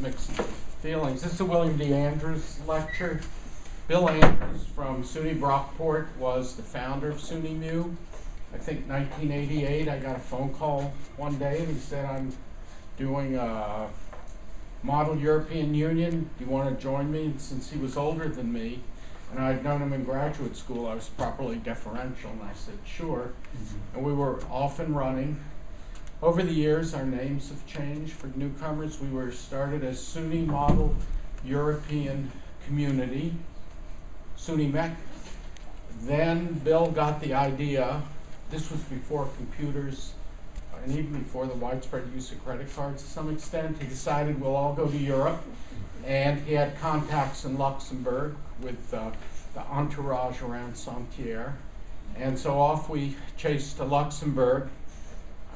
mixed feelings. This is a William D. Andrews lecture. Bill Andrews from SUNY Brockport was the founder of SUNY Mu. I think 1988, I got a phone call one day and he said, I'm doing a Model European Union. Do you want to join me? And since he was older than me, and I'd known him in graduate school, I was properly deferential, and I said, sure. And we were off and running. Over the years, our names have changed for newcomers. We were started as SUNY Model European Community, SUNY MEC. Then Bill got the idea, this was before computers, and even before the widespread use of credit cards to some extent. He decided we'll all go to Europe, and he had contacts in Luxembourg with the entourage around Saint-Pierre. And so off we chased to Luxembourg,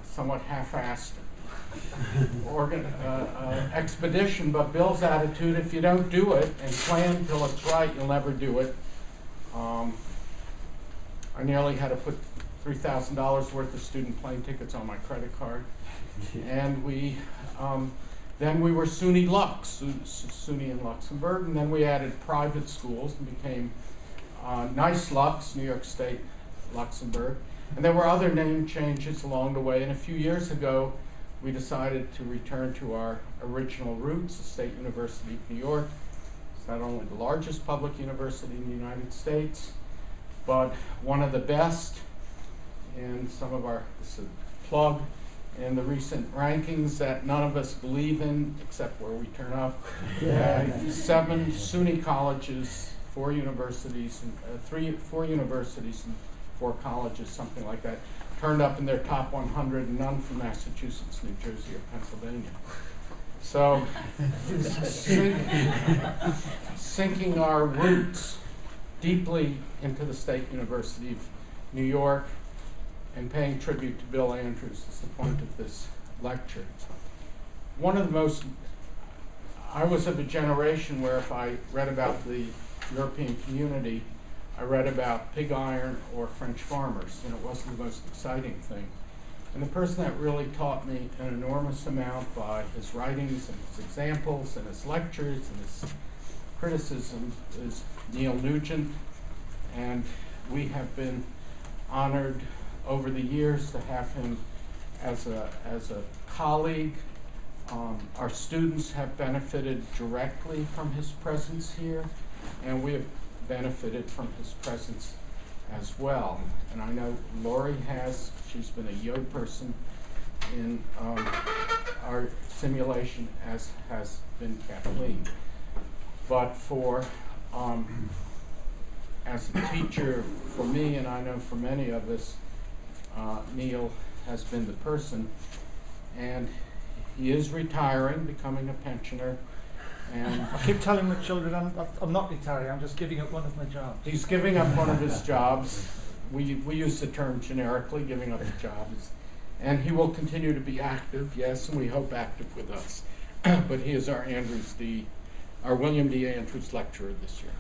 a somewhat half-assed expedition, but Bill's attitude, if you don't do it and plan till it's right, you'll never do it. I nearly had to put $3,000 worth of student plane tickets on my credit card. And we, then we were SUNY Lux, SUNY in Luxembourg, and then we added private schools and became Nice Lux, New York State, Luxembourg. And there were other name changes along the way, and a few years ago we decided to return to our original roots, the State University of New York. It's not only the largest public university in the United States, but one of the best in some of our, this is a plug, in the recent rankings that none of us believe in, except where we turn up. 7 SUNY colleges, 4 universities, and 4 universities and 4 colleges, something like that, turned up in their top 100, and none from Massachusetts, New Jersey, or Pennsylvania. So, sinking our roots deeply into the State University of New York and paying tribute to Bill Andrews is the point of this lecture. One of the most, I was of a generation where if I read about the European community, I read about pig iron or French farmers, and it wasn't the most exciting thing. And the person that really taught me an enormous amount by his writings and his examples and his lectures and his criticism is Neill Nugent, and we have been honored over the years to have him as a colleague. Our students have benefited directly from his presence here, and we have benefited from his presence as well. And I know Lori has, she's been a yo person in our simulation, as has been Kathleen. But for, as a teacher, for me, and I know for many of us, Neill has been the person, and he is retiring, becoming a pensioner. And I keep telling my children I'm not retiring, I'm just giving up one of my jobs. He's giving up one of his jobs. We use the term generically, giving up the jobs. And he will continue to be active, yes, and we hope active with us. But he is our William D. Andrews lecturer this year.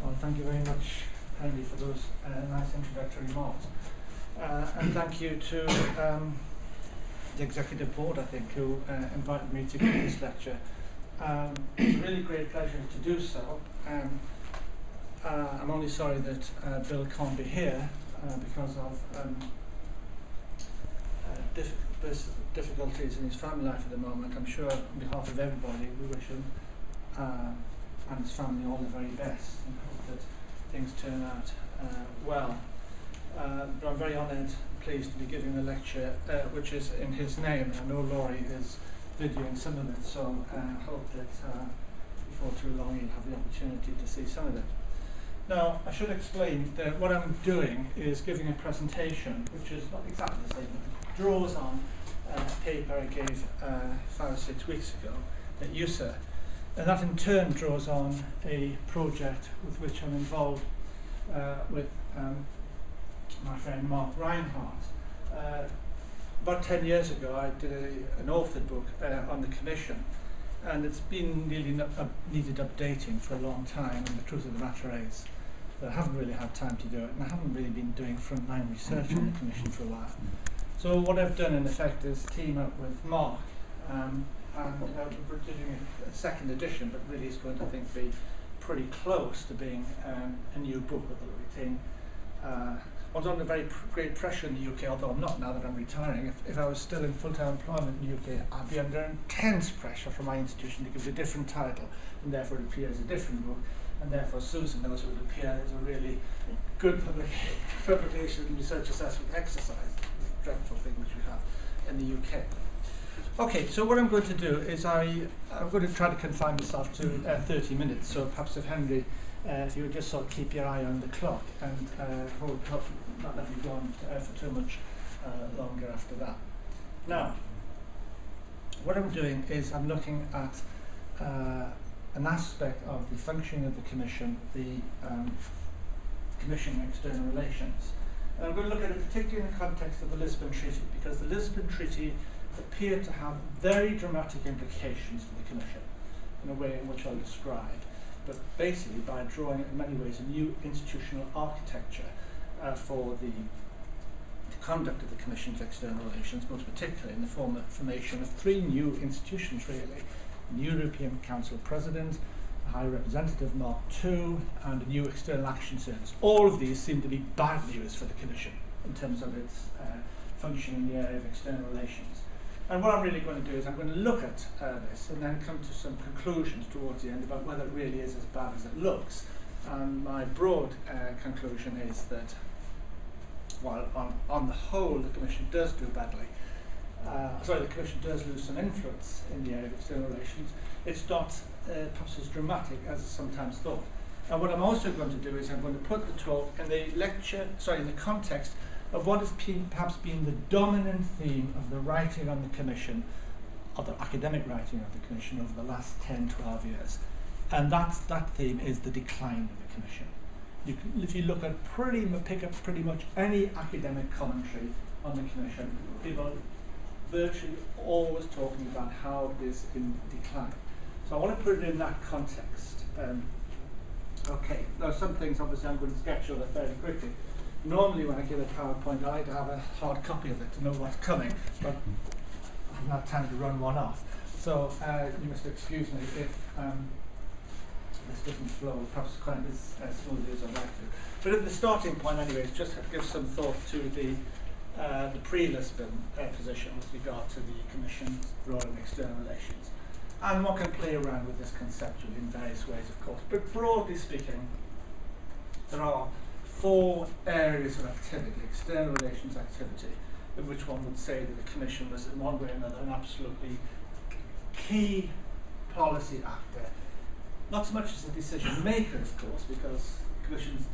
Well, thank you very much, Henry, for those nice introductory remarks. And thank you to the Executive Board, I think, who invited me to give this lecture. It's a really great pleasure to do so. I'm only sorry that Bill can't be here because of difficulties in his family life at the moment. I'm sure on behalf of everybody we wish him and his family all the very best and hope that things turn out well. But I'm very honoured and pleased to be giving the lecture which is in his name. I know Laurie is videoing some of it, so I hope that before too long you'll have the opportunity to see some of it. Now, I should explain that what I'm doing is giving a presentation which is not exactly the same, it draws on a paper I gave 5 or 6 weeks ago at USA, and that in turn draws on a project with which I'm involved with my friend Mark Reinhardt. About 10 years ago I did an authored book on the Commission, and it's been really needed updating for a long time, and the truth of the matter is that I haven't really had time to do it, and I haven't really been doing frontline research on the Commission for a while. So what I've done in effect is team up with Mark, and we're doing a second edition, but really is going to, I think, be pretty close to being a new book that will retain. I was under very great pressure in the UK, although I'm not now that I'm retiring. If I was still in full-time employment in the UK, I'd be under intense pressure from my institution to give it a different title, and therefore it appear as a different book, and therefore Susan knows it would appear as a really good publication and research assessment exercise, the dreadful thing which we have in the UK. Okay, so what I'm going to do is I'm going to try to confine myself to 30 minutes, so perhaps if Henry, if you would just sort of keep your eye on the clock and not let me go on for too much longer after that. Now, what I'm doing is I'm looking at an aspect of the functioning of the Commission, the Commission on External Relations. And I'm going to look at it particularly in the context of the Lisbon Treaty, because the Lisbon Treaty appeared to have very dramatic implications for the Commission in a way in which I'll describe, but basically by drawing in many ways a new institutional architecture for the conduct of the Commission's external relations, most particularly in the formation of three new institutions really: the European Council President, a High Representative Mark II, and a new External Action Service. All of these seem to be bad news for the Commission in terms of its function in the area of external relations. And what I'm really going to do is I'm going to look at this and then come to some conclusions towards the end about whether it really is as bad as it looks. And my broad conclusion is that while on the whole the Commission does do badly, the Commission does lose some influence in the area of external relations, it's not perhaps as dramatic as is sometimes thought. And what I'm also going to do is I'm going to put the talk in the in the context of what has perhaps been the dominant theme of the writing on the Commission, of the academic writing of the Commission over the last 10, 12 years. And that theme is the decline of the Commission. If you look at pick up pretty much any academic commentary on the Commission, people are virtually always talking about how it is in decline. So I want to put it in that context. Okay, there are some things obviously I'm going to sketch over fairly quickly. Normally when I give a PowerPoint, I like to have a hard copy of it to know what's coming, but I've not time to run one off. So you must excuse me if this doesn't flow perhaps quite as smoothly as I'd like to. But at the starting point anyways, just give some thought to the pre-Lisbon position with regard to the Commission's role in external relations. And one can play around with this conceptually in various ways, of course. But broadly speaking, there are four areas of activity, external relations activity, in which one would say that the Commission was in one way or another an absolutely key policy actor. Not so much as a decision maker, of course, because the Commission's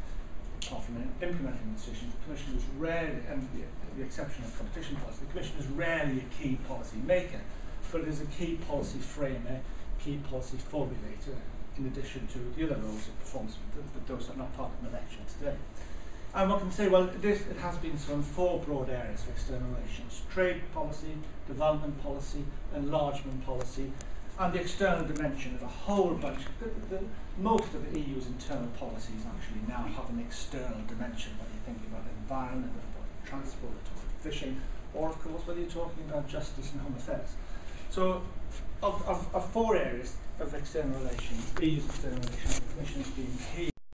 often implementing decisions. The Commission is rarely, and the exception of competition policy, the Commission is rarely a key policy maker, but it is a key policy framer, key policy formulator, in addition to the other roles it performs, but those are not part of the lecture today. And one can say, well, it has been some four broad areas of external relations: trade policy, development policy, enlargement policy, and the external dimension of a whole bunch. Most of the EU's internal policies actually now have an external dimension, whether you're thinking about environment, about transport, or fishing, or of course whether you're talking about justice and home affairs. So of four areas of external relations, EU's external relations, the Commission has been key